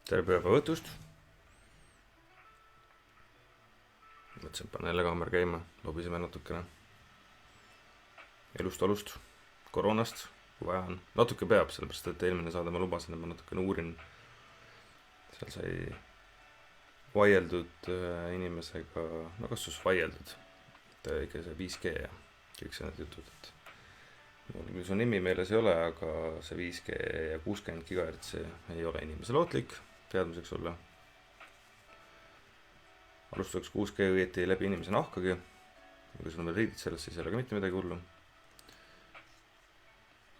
tere päeva õhtust. Mõtlesin, panen jälle kaamera käima, lobiseme natukene elust olust, koroonast, kui vaja on. Natuke peab, sellepärast et eelmine saade ma lubasin, et ma natukene uurin. Seal sai vaieldud inimesega, no kas just vaieldud, et ikka see 5G ja kõik see need jutud, et mul küll su nimi meeles ei ole, aga see 5G ja 60 GHz ei ole inimesele ohtlik, teadmiseks olla. Alustuseks 6G õieti läbi inimese nahkagi, kui sul on veel riidid sellest, siis ei ole ka mitte midagi hullu.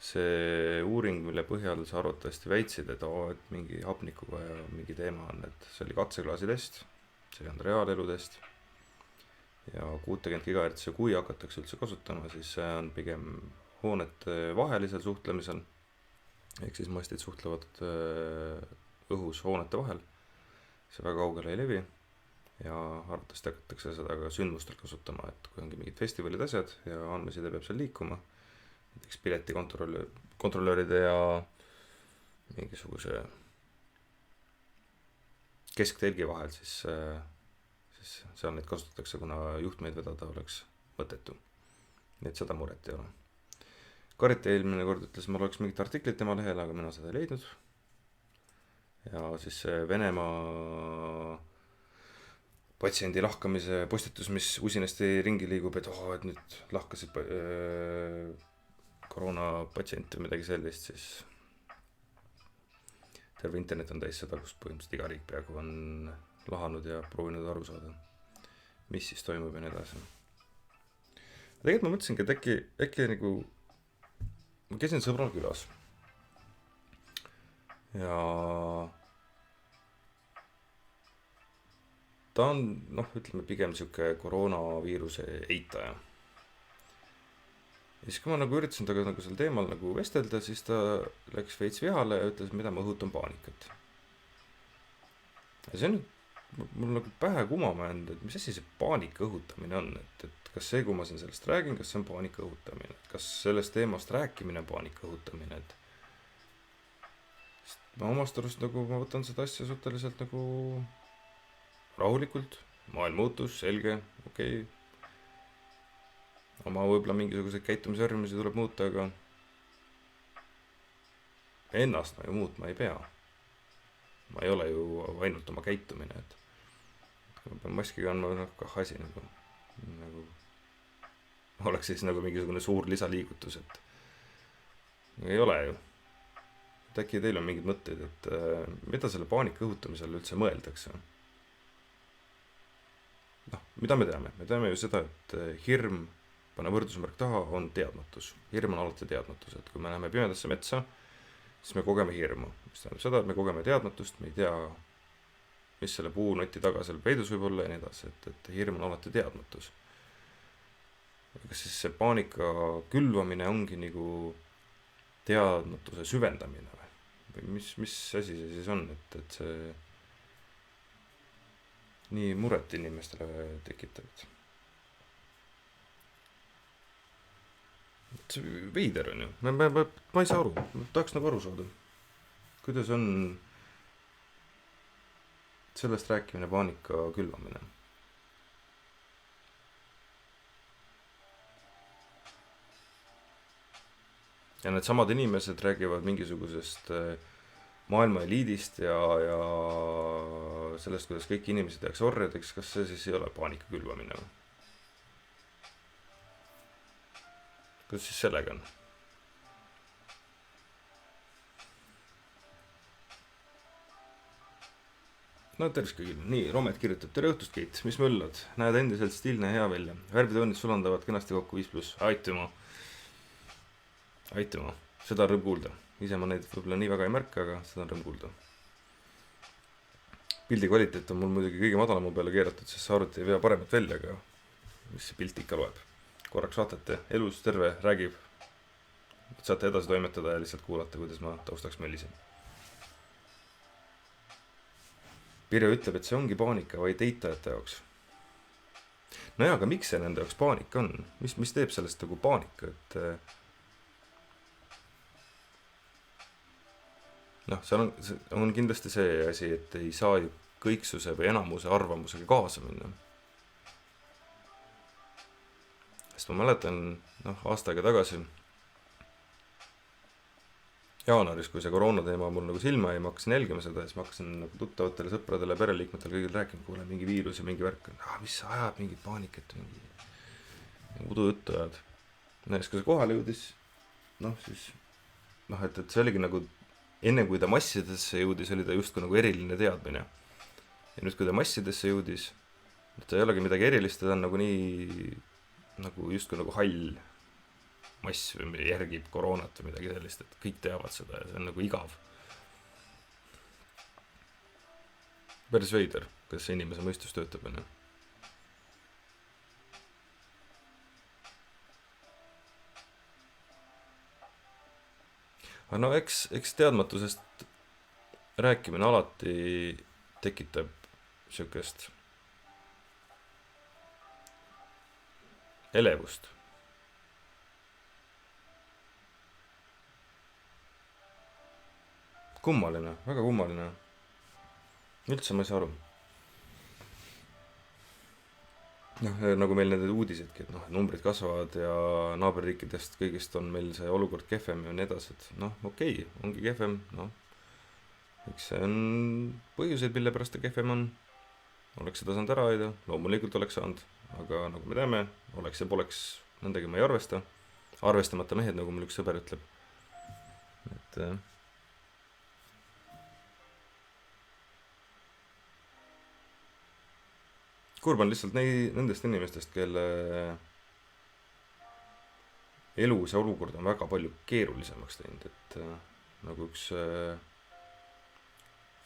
See uuring, mille põhjal sa arvatavasti väitsid, et mingi hapnikuga ja mingi teema on, et see oli katseklaasi test, see on reaalelu test. Ja 60 GHz, kui hakatakse üldse kasutama, siis see on pigem hoonete vahelisel suhtlemisel, ehk siis mastid suhtlevad õhus hoonete vahel, see väga kaugele ei levi ja arvatavasti hakatakse seda ka sündmustel kasutama, et kui ongi mingid festivalid asjad ja andmeside peab seal liikuma, näiteks piletikontrolöride ja mingisuguse kesktelgi vahel, siis seal neid kasutatakse, kuna juhtmeid vedada oleks mõttetu. Nii et seda muret ei ole. Karite eelmine kord ütles, mul oleks mingit artiklit tema lehel, aga mina seda ei leidnud. Ja siis see Venemaa patsiendi lahkamise postitus, mis usinasti ringi liigub, et et nüüd lahkasid koroonapatsient või midagi sellist, siis terve internet on täis seda, kus põhimõtteliselt iga riik peaaegu on lahanud ja proovinud aru saada, mis siis toimub ja nii edasi. Tegelikult ma mõtlesingi, et äkki nagu ma käisin sõbral külas ja ta on, ütleme pigem siuke koroonaviiruse eitaja. Ja siis kui ma nagu üritasin taga nagu sel teemal nagu vestelda, siis ta läks veits vihale ja ütles, mida ma õhutan paanikat. Ja see on mul nagu pähe kumama jäänud, et mis asi see paanika õhutamine on, et kas see, kui ma siin sellest räägin, kas see on paanika õhutamine, kas sellest teemast rääkimine on paanika õhutamine, et ma omast arust nagu ma võtan seda asja suhteliselt nagu rahulikult, maailm muutus, selge, okei. Oma võib-olla mingisuguseid käitumisharjumusi tuleb muuta, aga ennast ma ju muutma ei pea. Ma ei ole ju ainult oma käitumine, et kui ma pean maski kandma, kah asi nagu oleks siis nagu mingisugune suur lisaliigutus, et ei ole ju. Et äkki teil on mingid mõtteid, et mida selle paanika õhutamisel üldse mõeldakse? Mida me teame? Me teame ju seda, et hirm, pane võrdusmärk taha, on teadmatus. Hirm on alati teadmatus, et kui me läheme pimedasse metsa, siis me kogeme hirmu. Mis tähendab seda, et me kogeme teadmatust, me ei tea, mis selle puunoti taga seal peidus võib olla ja nii edasi, et hirm on alati teadmatus. Kas siis see paanika külvamine ongi nagu teadmatuse süvendamine või mis asi see siis on, et see nii muret inimestele tekitab. See veider on ju, ma ei saa aru, ma tahaks nagu aru saada, kuidas on sellest rääkimine paanika külvamine. Ja need samad inimesed räägivad mingisugusest maailma eliidist ja sellest, kuidas kõik inimesed jääks orjadeks, kas see siis ei ole paanika külvamine või? Kuidas siis sellega on? No tervist kõigile. Nii, Romet kirjutab, tere õhtust, Keit, mis möllad? Näed endiselt stiilne ja hea välja. Värvitoonid sulandavad kenasti kokku 5+. Aitüma. Seda on rõõm kuulda. Ise ma neid võib-olla nii väga ei märka, aga seda on rõõm kuulda. Pildi kvaliteet on mul muidugi kõige madalamu peale keeratud, sest see arvuti ei vea paremat välja, aga mis see pilt ikka loeb. Korraks vaatate, elus terve räägib. Saate edasi toimetada ja lihtsalt kuulata, kuidas ma taustaks möllisin. Pirjo ütleb, et see ongi paanika vaid eitajate jaoks. No jaa, aga miks see nende jaoks paanika on? Mis teeb sellest nagu paanika, et noh, see on kindlasti see asi, et ei saa ju kõiksuse või enamuse arvamusega kaasa minna. Sest ma mäletan, noh, aasta aega tagasi jaanuaris, kui see koroona teema mul nagu silma jäi, ma hakkasin jälgima seda ja siis ma hakkasin nagu tuttavatele, sõpradele, pereliikmetele kõigil rääkima, kuule, mingi viirus ja mingi värk, mis sa ajad, mingit paanikat, mingi udujuttu ajad. No siis, kui see kohale jõudis, noh, siis noh, et see oligi nagu enne kui ta massidesse jõudis, oli ta justkui nagu eriline teadmine. Ja nüüd, kui ta massidesse jõudis, et ta ei olegi midagi erilist, ta on nagu nii nagu justkui nagu hall mass või järgib koroonat või midagi sellist, et kõik teavad seda ja see on nagu igav. Päris veider, kas inimese mõistus töötab, on ju. Aga no eks teadmatusest rääkimine alati tekitab siukest elevust. Kummaline, väga kummaline. Üldse ma ei saa aru. Noh, nagu meil need uudisedki, et noh, numbrid kasvavad ja naaberriikidest kõigist on meil see olukord kehvem ja nii edasi, et noh, okei, ongi kehvem, noh. Eks see on põhjuseid, mille pärast ta kehvem on. Oleks seda saanud ära hoida, loomulikult oleks saanud, aga nagu me teame, oleks ja poleks, nendega ma ei arvesta. Arvestamata mehed, nagu mul üks sõber ütleb. Et kurb on lihtsalt nendest inimestest, kelle elu see olukord on väga palju keerulisemaks teinud, et nagu üks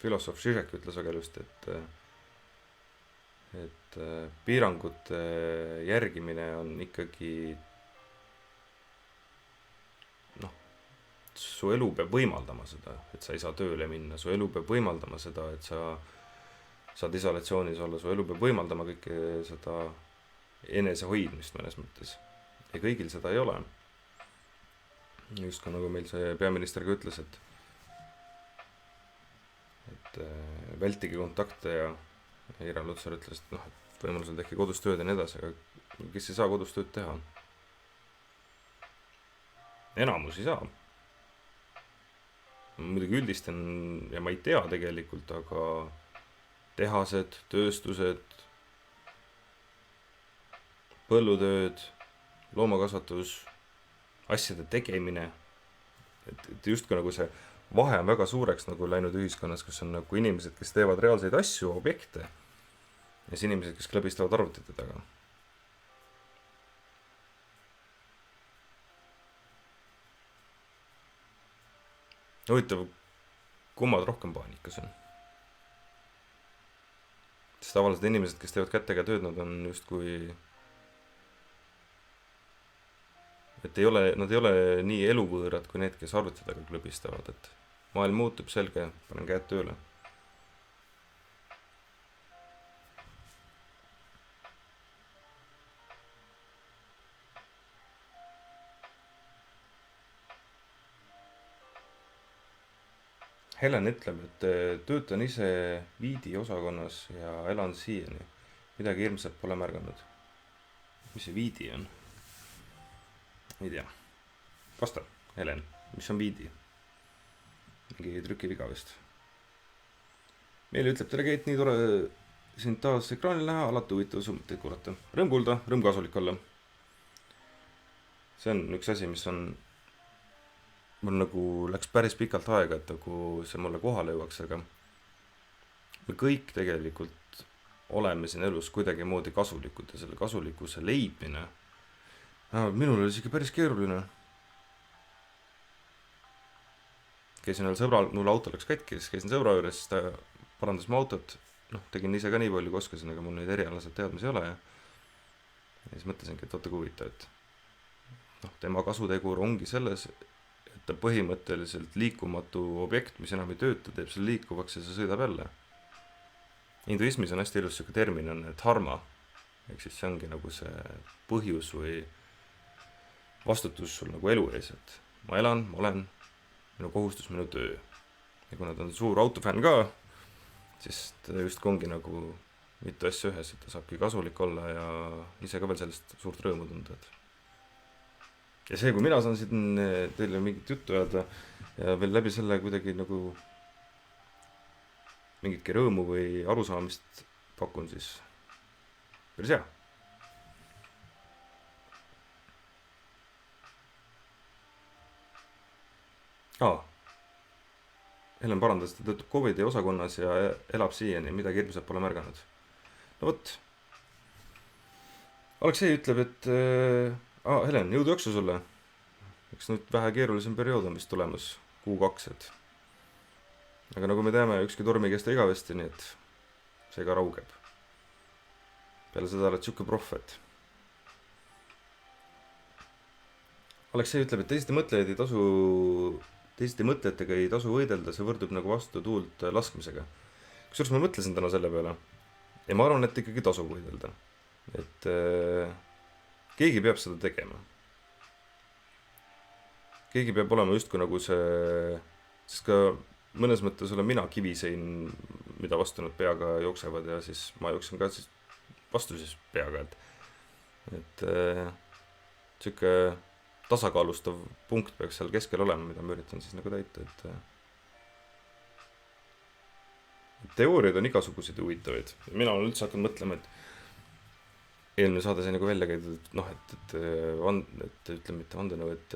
filosoof Žižek ütles agelust, et piirangute järgimine on ikkagi noh, su elu peab võimaldama seda, et sa ei saa tööle minna, su elu peab võimaldama seda, et sa saad isolatsioonis olla, su elu peab võimaldama kõike seda enesehoidmist mõnes mõttes. Ja kõigil seda ei ole. Just ka nagu meil see peaminister ka ütles, et vältige kontakte ja Ira Lutsar ütles, et noh, et võimalusel tehke kodus tööd ja nii edasi, aga kes ei saa kodus tööd teha? Enamus ei saa. Ma muidugi üldistan ja ma ei tea tegelikult, aga tehased, tööstused, põllutööd, loomakasvatus, asjade tegemine, et justkui nagu see vahe on väga suureks nagu läinud ühiskonnas, kus on nagu inimesed, kes teevad reaalseid asju, objekte ja siis inimesed, kes klõbistavad arvutite taga. Huvitav, kummad rohkem paanikas on? Sest tavaliselt inimesed, kes teevad kätega tööd, nad on justkui, et nad ei ole nii eluvõõrad kui need, kes arvuti taga klõbistavad, et maailm muutub, selge, panen käed tööle. Helen ütleb, et töötan ise Viidi osakonnas ja elan siiani. Midagi hirmsat pole märganud. Mis see Viidi on? Ei tea. Vasta, Helen, mis on Viidi? Mingi trükiviga vist. Meile ütleb, tere Keit, nii tore sind taas ekraanil näha, alati huvitav summeteid kuulata. Rõõm kuulda, rõõm kasulik olla. See on üks asi, mis on mul nagu läks päris pikalt aega, et nagu see mulle kohale jõuaks, aga me kõik tegelikult oleme siin elus kuidagi moodi kasulikud ja selle kasulikkuse leidmine minul oli isegi päris keeruline. Käisin veel sõbral, mul auto läks katki, siis käisin sõbra juures, siis ta parandas mu autot, noh, tegin ise ka nii palju, kui oskasin, aga mul neid erialaselt teadmisi ei ole ja siis mõtlesingi, et oota kui huvitav, et noh, tema kasutegur ongi selles, et ta põhimõtteliselt liikumatu objekt, mis enam ei tööta, teeb selle liikuvaks ja see sõidab jälle. Hinduismis on hästi ilus selline termin on dharma, ehk siis see ongi nagu see põhjus või vastutus sul nagu elu ees, et ma elan, ma olen, minu kohustus, minu töö. ja kuna ta on suur autofänn ka, siis ta just ongi nagu mitu asja ühes, et ta saabki kasulik olla ja ise ka veel sellest suurt rõõmu tunda, et ja see, kui mina saan siin teile mingit juttu öelda ja veel läbi selle kuidagi nagu mingitki rõõmu või arusaamist pakun, siis päris hea. Helen parandas, ta töötab COVID-i osakonnas ja elab siiani, midagi hirmsat pole märganud. No vot. Aleksei ütleb, et Helen, jõudu jaksu sulle. Eks nüüd vähe keerulisem periood on vist tulemas, Q2, et aga nagu me teame, ükski torm ei kesta igavesti, nii et see ka raugeb. Peale seda oled siuke proff, et Aleksei ütleb, et teiste mõtletega ei tasu võidelda, see võrdub nagu vastu tuult laskmisega. Kusjuures ma mõtlesin täna selle peale ja ma arvan, et ikkagi tasub võidelda. Et keegi peab seda tegema. Keegi peab olema justkui nagu see, sest ka mõnes mõttes olen mina kivisein, mida vastu nad peaga jooksevad ja siis ma jooksen ka siis vastu siis peaga, et siuke tasakaalustav punkt peaks seal keskel olema, mida ma üritan siis nagu täita, et teooriad on igasuguseid huvitavaid. Mina olen üldse hakanud mõtlema, et eelmine saade sai nagu välja käidud, et noh, et ütleme mitte vandenõu, et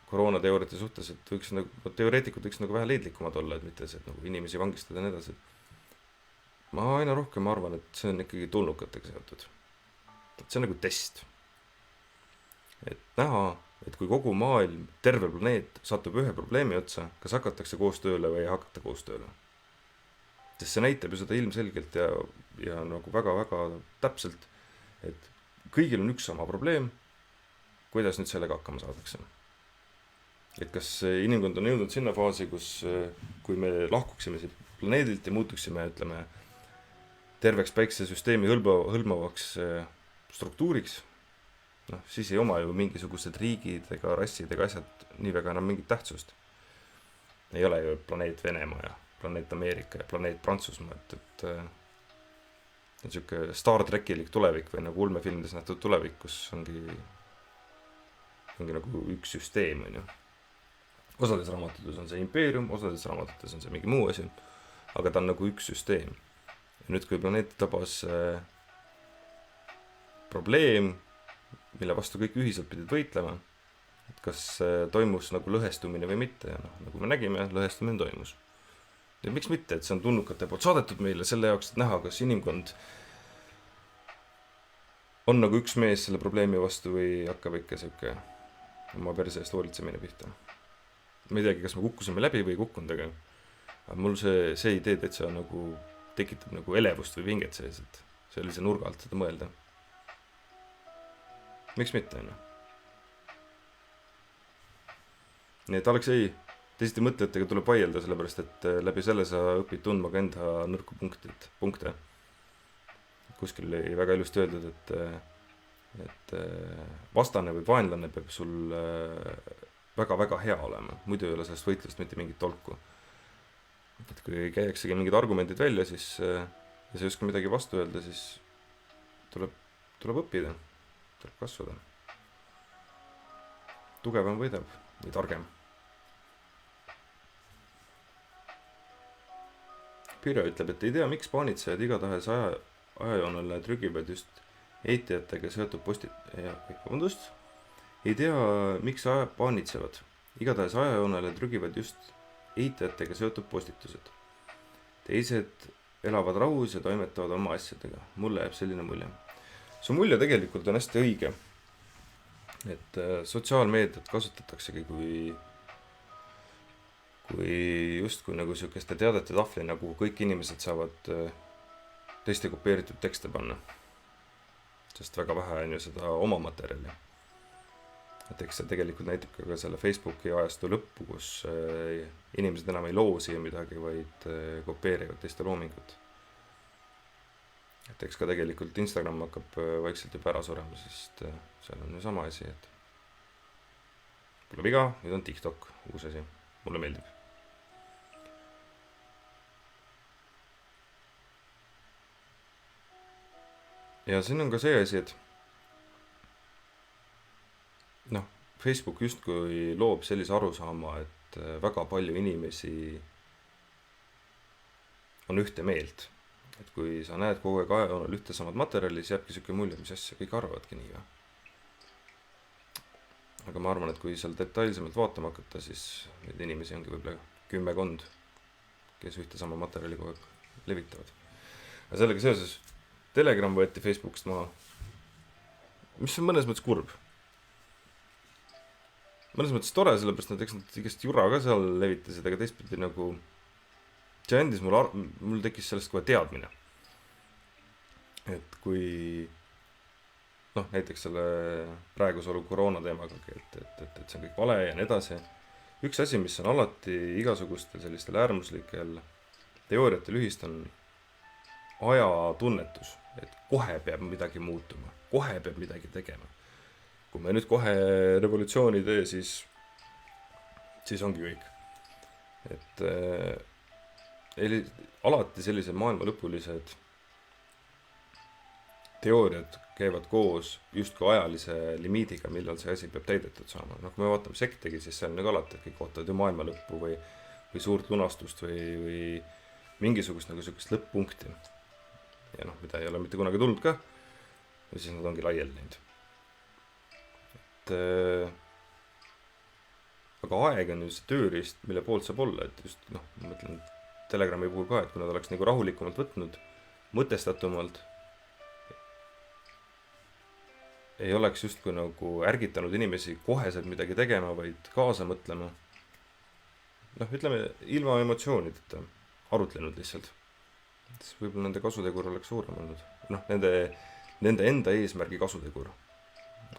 koroonateooriate suhtes, et võiks nagu, teoreetikud võiks nagu vähe leidlikumad olla, et mitte see, et nagu inimesi vangistada ja nii edasi. Ma aina rohkem arvan, et see on ikkagi tulnukatega seotud. Et see on nagu test. Et näha, et kui kogu maailm, terve planeet satub ühe probleemi otsa, kas hakatakse koos tööle või ei hakata koos tööle. Sest see näitab ju seda ilmselgelt ja nagu väga-väga täpselt, et kõigil on üks sama probleem, kuidas nüüd sellega hakkama saadakse. Et kas inimkond on jõudnud sinna faasi, kus kui me lahkuksime siit planeedilt ja muutuksime, ütleme, terveks päiksesüsteemi hõlmavaks struktuuriks, noh, siis ei oma ju mingisugused riigid ega rassid ega asjad nii väga enam mingit tähtsust. Ei ole ju planeet Venemaa ja planeet Ameerika ja planeet Prantsusmaa, et siuke Star Trekilik tulevik või nagu ulmefilmides nähtud tulevik, kus ongi nagu üks süsteem, on ju. Osades raamatutes on see impeerium, osades raamatutes on see mingi muu asi, aga ta on nagu üks süsteem. Ja nüüd, kui planeet tabas probleem, mille vastu kõik ühiselt pidid võitlema, et kas toimus nagu lõhestumine või mitte, ja noh, nagu me nägime, lõhestumine toimus. Ja miks mitte, et see on tulnukate poolt saadetud meile selle jaoks, et näha, kas inimkond on nagu üks mees selle probleemi vastu või hakkab ikka siuke oma perse eest hoolitsemine pihta. Ma ei teagi, kas me kukkusime läbi või kukkunud, aga mul see idee täitsa nagu tekitab nagu elevust või vinget sees, et sellise nurga alt seda mõelda. Miks mitte, on ju? Nii et Aleksei, teiste mõtletega tuleb vaielda, sellepärast et läbi selle sa õpid tundma ka enda nõrku punkte. Kuskil ei väga ilusti öeldud, et vastane või vaenlane peab sul väga-väga hea olema, muidu ei ole sellest võitlust mitte mingit tolku. Et kui käiaksegi mingid argumendid välja, siis ja sa ei oska midagi vastu öelda, siis tuleb õppida, tuleb kasvada. Tugevam võidab, või targem. Pirjo ütleb, et ei tea, miks paanitsejad igatahes ajajoonele trügivad just eitijatega seotud ei tea, miks paanitsevad. Igatahes ajajoonele trügivad just eitajatega seotud postitused. Teised elavad rahus ja toimetavad oma asjadega. Mulle jääb selline mulje. See mulje tegelikult on hästi õige. Et sotsiaalmeediat kasutataksegi kui justkui nagu siukeste teadete tahvli, nagu kõik inimesed saavad teiste kopeeritud tekste panna. Sest väga vähe on ju seda oma materjali. Et eks see tegelikult näitab ka selle Facebooki ajastu lõppu, kus inimesed enam ei loosi midagi, vaid kopeerivad teiste loomingut. Et eks ka tegelikult Instagram hakkab vaikselt juba ära surema, sest seal on ju sama asi, et pole viga, nüüd on TikTok, uus asi, mulle meeldib. ja siin on ka see asi, et noh, Facebook justkui loob sellise arusaama, et väga palju inimesi on ühte meelt. Et kui sa näed kogu aeg ajajoonel ühte samad materjali, siis jääbki siuke mulje, mis asja, kõik arvavadki nii või. Aga ma arvan, et kui seal detailsemalt vaatama hakata, siis neid inimesi ongi võib-olla 10, kes ühte sama materjali kogu aeg levitavad. Ja sellega seoses Telegram võeti Facebookist maha, mis on mõnes mõttes kurb. Mõnes mõttes tore, sellepärast nad eks nad igast jura ka seal levitasid, aga teistpidi nagu see andis mul tekkis sellest kohe teadmine. Et kui noh, näiteks selle praeguse olu koroona teemagagi, et see on kõik vale ja nii edasi. Üks asi, mis on alati igasugustel sellistel äärmuslikel teooriatel ühist, on ajatunnetus, et kohe peab midagi muutuma, kohe peab midagi tegema. Kui me nüüd kohe revolutsiooni tee, siis ongi kõik. Et alati sellised maailmalõpulised teooriad käivad koos justkui ajalise limiidiga, millal see asi peab täidetud saama. Noh, kui me vaatame sektegi, siis see on nagu alati, et kõik ootavad ju maailma lõppu või suurt lunastust või mingisugust nagu sellist lõpp-punkti. Ja noh, mida ei ole mitte kunagi tulnud ka, ja siis nad ongi laiali läinud. Aga aeg on ju see tööriist, mille poolt saab olla, et just noh, ma mõtlen Telegrami puhul ka, et kui nad oleks nagu rahulikumalt võtnud, mõtestatumalt, ei oleks justkui nagu ärgitanud inimesi koheselt midagi tegema, vaid kaasa mõtlema. Noh, ütleme, ilma emotsioonideta arutlenud lihtsalt. Siis võib-olla nende kasutegur oleks suurem olnud. Noh, nende enda eesmärgi kasutegur.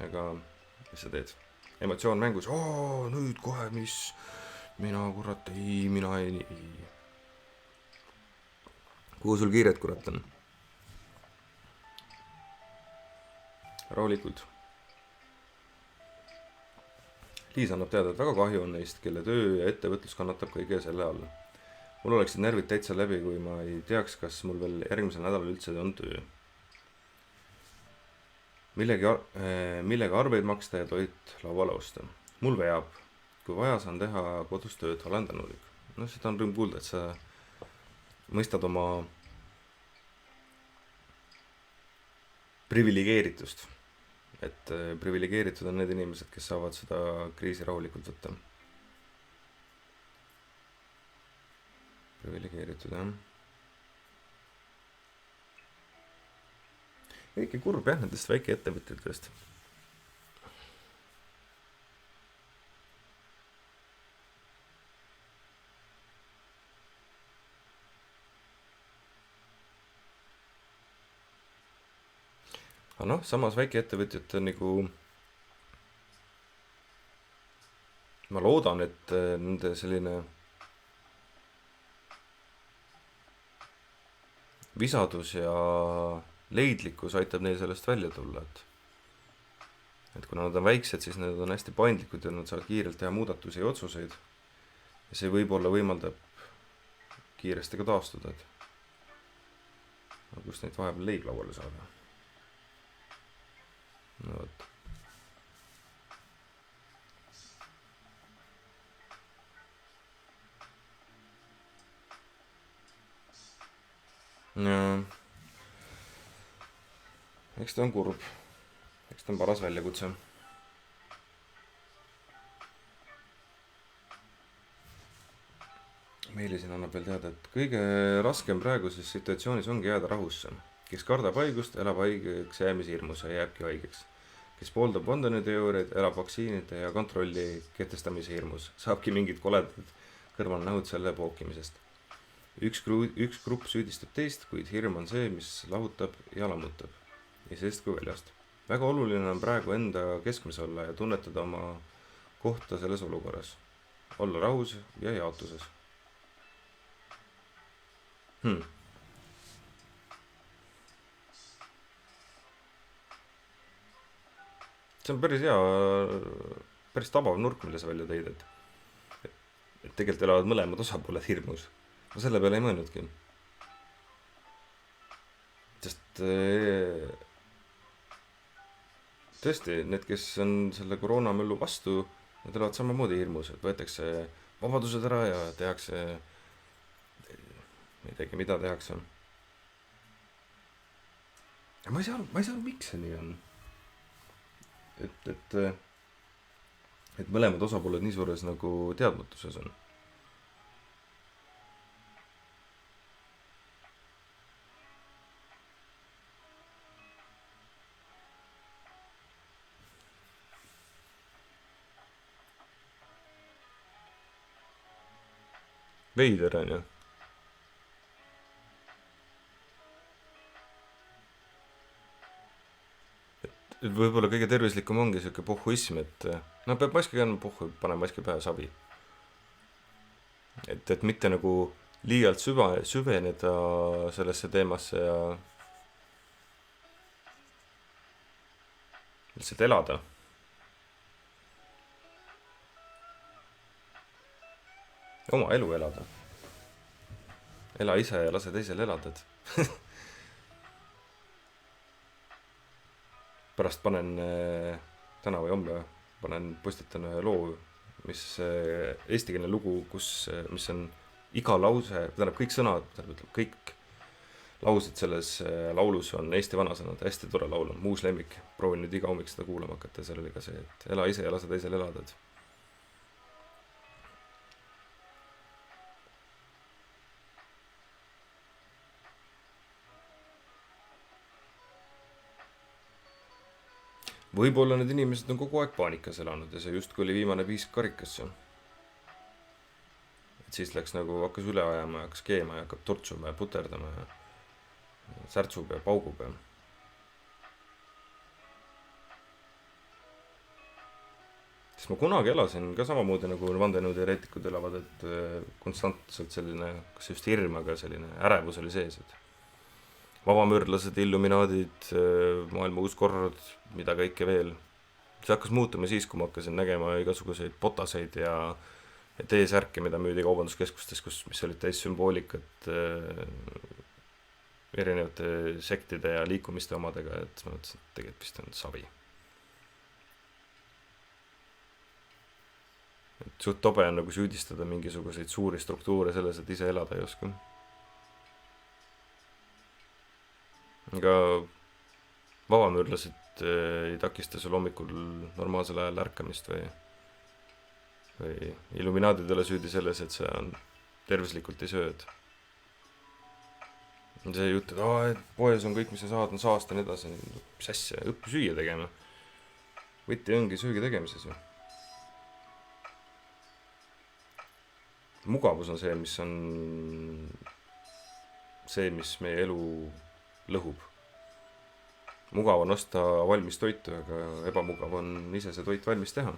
Aga mis sa teed? Emotsioon mängus, nüüd kohe, mis? Mina kurat, mina ei. Kuhu sul kiired kurat on? Rahulikult. Liis annab teada, et väga kahju on neist, kelle töö ja ettevõtlus kannatab kõige selle all. Mul oleksid närvid täitsa läbi, kui ma ei teaks, kas mul veel järgmisel nädalal üldse on töö. Millega arveid maksta ja toit lauale osta. Mul veab. Kui vaja saan teha kodus tööd, olen tänulik. No seda on rõõm kuulda, et sa mõistad oma privilegeeritust. Et privilegeeritud on need inimesed, kes saavad seda kriisi rahulikult võtta. Privilegeeritud, jah. Ikka kurb jah, nendest väike ettevõtjatest. Aga noh, samas väikeettevõtjad on nagu ma loodan, et nende selline visadus ja leidlikkus aitab neil sellest välja tulla, et kuna nad on väiksed, siis nad on hästi paindlikud ja nad saavad kiirelt teha muudatusi ja otsuseid ja see võib-olla võimaldab kiiresti ka taastuda, et kust neid vahepeal leib lauale saada. No võt. Ja eks ta on kurb, eks ta on paras väljakutse. Meili siin annab veel teada, et kõige raskem praeguses situatsioonis ongi jääda rahusse. Kes kardab haigust, elab haigeks jäämise hirmus ja jääbki haigeks. Kes pooldab vandenõuteooriaid, elab vaktsiinide ja kontrolli kehtestamise hirmus. Saabki mingid koledad kõrvalnähud selle pookimisest. Üks grupp süüdistab teist, kuid hirm on see, mis lahutab ja lammutab. Ja seest kui väljast. Väga oluline on praegu enda keskmes olla ja tunnetada oma kohta selles olukorras. Olla rahus ja jaotuses. See on päris hea, päris tabav nurk, mille sa välja tõid, et tegelikult elavad mõlemad osapooled hirmus. Ma selle peale ei mõelnudki. Sest tõesti, need, kes on selle koroonamöllu vastu, nad elavad samamoodi hirmus, et võetakse vabadused ära ja tehakse, ma ei teagi, mida tehakse. ja ma ei saa aru, miks see nii on. et mõlemad osapooled nii suures nagu teadmatuses on. Veider on ju. Et võib-olla kõige tervislikum ongi siuke pohhuism, et no peab maski kandma, pohhu, pane maski pähe, savi. Et mitte nagu liialt süveneda sellesse teemasse ja lihtsalt elada. Oma elu elada. Ela ise ja lase teisel elada, et pärast panen täna või homme postitan ühe loo, mis eestikeelne lugu, mis on iga lause, tähendab kõik sõnad, tähendab kõik laused selles laulus on eesti vanasõnad, hästi tore laul on, Muus lemmik, proovin nüüd iga hommik seda kuulama hakata ja seal oli ka see, et ela ise ja lase teisel elada, et võib-olla need inimesed on kogu aeg paanikas elanud ja see justkui oli viimane piisk karikasse. Et siis läks nagu, hakkas üle ajama ja hakkas keema ja hakkab tortsuma ja puterdama ja särtsub ja paugub ja. Siis ma kunagi elasin ka samamoodi nagu vandenõuteoreetikud elavad, et konstantselt selline, kas just hirm, aga selline ärevus oli sees, et vabamöördlased, illuminaadid, maailma uus kord, mida kõike veel. See hakkas muutuma siis, kui ma hakkasin nägema igasuguseid potaseid ja T-särke, mida müüdi kaubanduskeskustes, mis olid täis sümboolikat erinevate sektide ja liikumiste omadega, et ma mõtlesin, et tegelikult vist on savi. Et suht tobe on nagu süüdistada mingisuguseid suuri struktuure selles, et ise elada ei oska. Aga vabamöörlased ei takista sul hommikul normaalsel ajal ärkamist või illuminaadid ei ole süüdi selles, et sa tervislikult ei sööd. See jutt, et poes on kõik, mis sa saad, on saast ja nii edasi. Mis asja, õppi süüa tegema. Võti ongi söögi tegemises ju. Mugavus on see, mis meie elu lõhub. Mugav on osta valmis toitu, aga ebamugav on ise see toit valmis teha.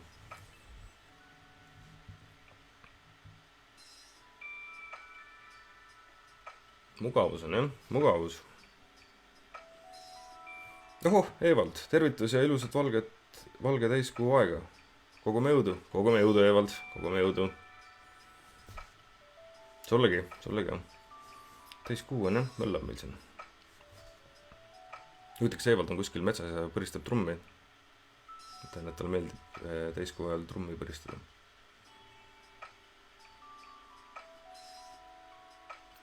Mugavus on jah, mugavus. Evald, tervitus ja ilusat valge täiskuu aega. Kogume jõudu, Evald, kogume jõudu. Sullegi. Täiskuu on jah, möllab meil siin. Juhtiks Evald on kuskil metsas ja põristab trummi. Mõtlen, et talle meeldib täiskuu ajal trummi põristada.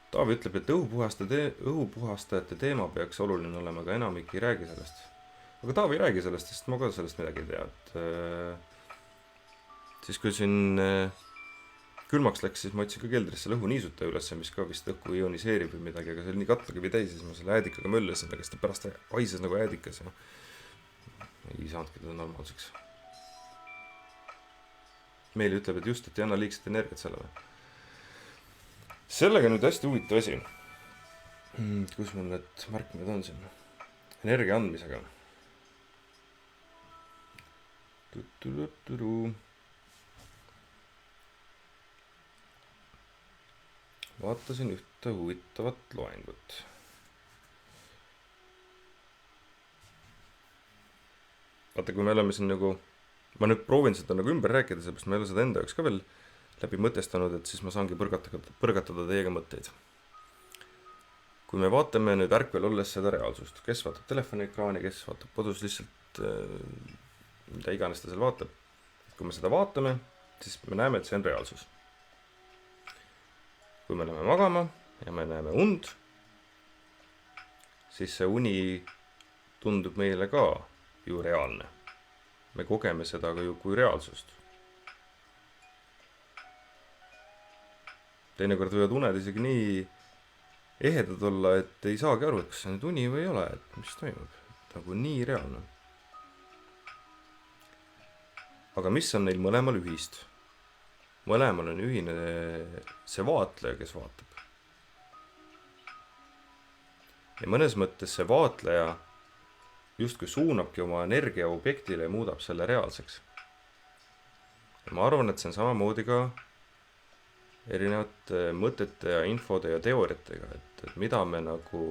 Taavi ütleb, et õhupuhastajate teema peaks oluline olema, aga enamik ei räägi sellest. Aga Taavi ei räägi sellest, sest ma ka sellest midagi ei tea. Siis kui siin külmaks läks, siis ma otsin ka keldrisse õhuniisuta üles, mis ka vist õhku ioniseerib või midagi, aga see oli nii katlakivi täis, siis ma selle äädikaga möllasin, aga siis ta pärast haises nagu äädikas ja ei saanudki teda normaalseks. Meili ütleb, et just, et ei anna liigset energiat sellele. Sellega nüüd hästi huvitav asi. Kus mul need märkmed on siin? Energia andmisega. Vaatasin ühte huvitavat loengut. Vaata, kui me oleme siin nagu, ma nüüd proovin seda nagu ümber rääkida, seepärast ma ei ole seda enda jaoks ka veel läbi mõtestanud, et siis ma saangi põrgatada teiega mõtteid. Kui me vaatame nüüd ärkvel olles seda reaalsust, kes vaatab telefoni ekraani, kes vaatab kodus lihtsalt mida iganes ta seal vaatab. Kui me seda vaatame, siis me näeme, et see on reaalsus. Kui me läheme magama ja me näeme und, siis see uni tundub meile ka ju reaalne. Me kogeme seda ka ju kui reaalsust. Teinekord võivad uned isegi nii ehedad olla, et ei saagi aru, et kas see nüüd uni või ei ole, et mis toimub. Nagu nii reaalne. Aga mis on neil mõlemal ühist? Mõlemal on ühine see vaatleja, kes vaatab. Ja mõnes mõttes see vaatleja justkui suunabki oma energia objektile ja muudab selle reaalseks. Ja ma arvan, et see on samamoodi ka erinevate mõtete ja infode ja teooriatega, et mida me nagu,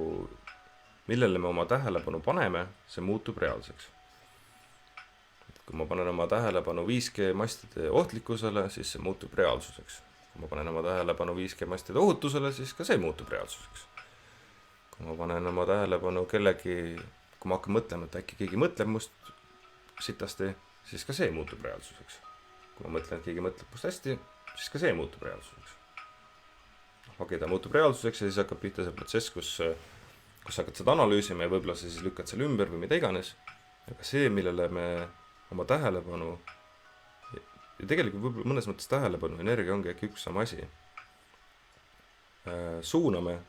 millele me oma tähelepanu paneme, see muutub reaalseks. Et kui ma panen oma tähelepanu 5G mastide ohtlikkusele, siis see muutub reaalsuseks. Kui ma panen oma tähelepanu 5G mastide ohutusele, siis ka see muutub reaalsuseks. Kui ma panen oma tähelepanu kellegi, kui ma hakkan mõtlema, et äkki keegi mõtleb must sitasti, siis ka see muutub reaalsuseks. Kui ma mõtlen, et keegi mõtleb must hästi, siis ka see muutub reaalsuseks. Okei, ta muutub reaalsuseks ja siis hakkab pihta see protsess, kus hakkad seda analüüsima ja võib-olla sa siis lükkad selle ümber või mida iganes. Aga see, millele me oma tähelepanu, ja tegelikult võib-olla mõnes mõttes tähelepanu, energia ongi äkki üks sama asi, suuname,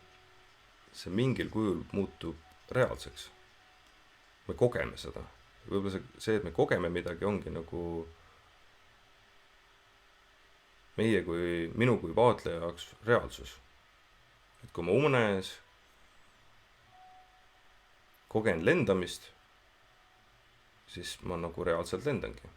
see mingil kujul muutub reaalseks. Me kogeme seda. Võib-olla see, et me kogeme midagi, ongi nagu minu kui vaatleja jaoks reaalsus. Et kui ma unes kogen lendamist, siis ma nagu reaalselt lendangi.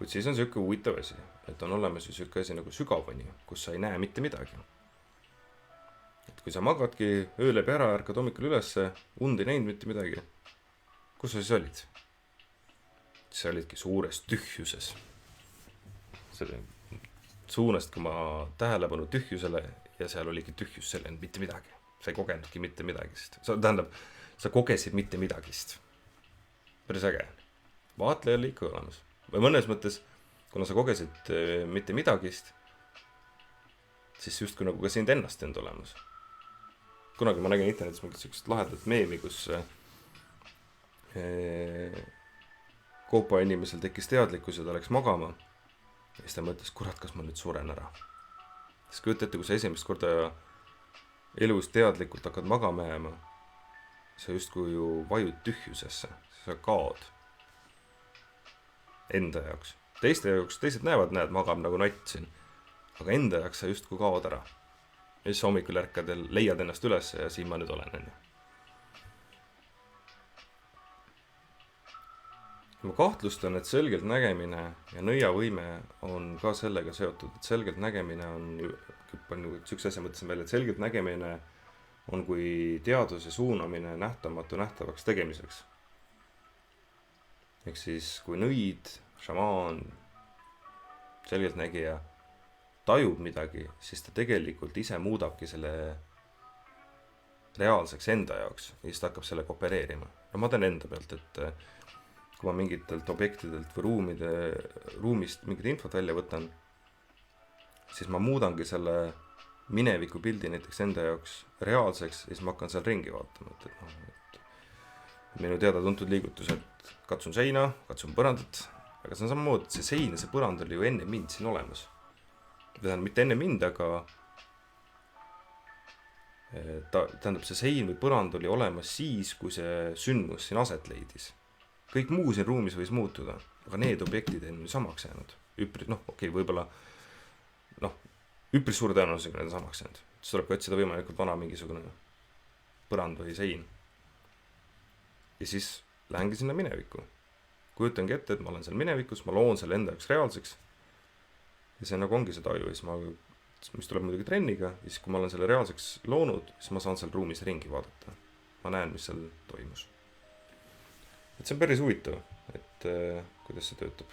Kuid siis on selline huvitav asi, et on olemas selline asi nagu sügavuni, kus sa ei näe mitte midagi. Et kui sa magadki öö läbi ära, ärkad hommikul ülesse, und ei näinud mitte midagi, kus sa siis olid? Sa olidki suures tühjuses. Suunastki oma tähelepanu tühjusele ja seal oligi tühjus, seal ei olnud mitte midagi. Sa ei kogenudki mitte midagist. Sa kogesid mitte midagist. Päris äge. Vaatleja oli ikka olemas. Või mõnes mõttes, kuna sa kogesid mitte midagist, siis justkui nagu ka sind ennast ei olnud olemas. Kunagi ma nägin internetis mingit sellist lahedat meemi, kus Koopa inimesel tekkis teadlikkus ja ta läks magama ja siis ta mõtles, kurat, kas ma nüüd suren ära. Siis kujuta ette, kui sa esimest korda elus teadlikult hakkad magama jääma, sa justkui ju vajud tühjusesse, sa kaod enda jaoks. Teiste jaoks, teised näed, magab nagu natt siin, aga enda jaoks sa justkui kaod ära. Ja siis hommikul ärkad ja leiad ennast üles ja siin ma nüüd olen. Ma kahtlustan, et selgelt nägemine ja nõiavõime on ka sellega seotud, et selgelt nägemine on üks asja mõtlesin välja, et selgelt nägemine on kui teaduse suunamine nähtamatu nähtavaks tegemiseks. Ehk siis kui nõid, šamaan, selgelt nägija tajub midagi, siis ta tegelikult ise muudabki selle reaalseks enda jaoks ja siis ta hakkab selle opereerima. No ma teen enda pealt, et kui ma mingitelt objektidelt või ruumist mingit infot välja võtan, siis ma muudangi selle mineviku pildi näiteks enda jaoks reaalseks ja siis ma hakkan seal ringi vaatama. Et minu teada tuntud liigutus, et katsun seina, katsun põrandat, aga see on samamoodi, et see sein ja see põrand oli ju enne mind siin olemas. Mitte enne mind, aga tähendab see sein või põrand oli olemas siis, kui see sündmus siin aset leidis. Kõik muu siin ruumis võis muutuda, aga need objektid on samaks jäänud. Võib-olla üpris suure tõenäosusega need samaks jäänud. Siis tuleb ka otsida võimalikult vana mingisugune põrand või sein. Ja siis lähengi sinna minevikku. Kujutangi ette, et ma olen seal minevikus, ma loon selle enda jaoks reaalseks. Ja see nagu ongi see taju. Mis tuleb muidugi trenniga. Ja siis kui ma olen selle reaalseks loonud, siis ma saan seal ruumis ringi vaadata. Ma näen, mis seal toimus. Et see on päris huvitav, et kuidas see töötab.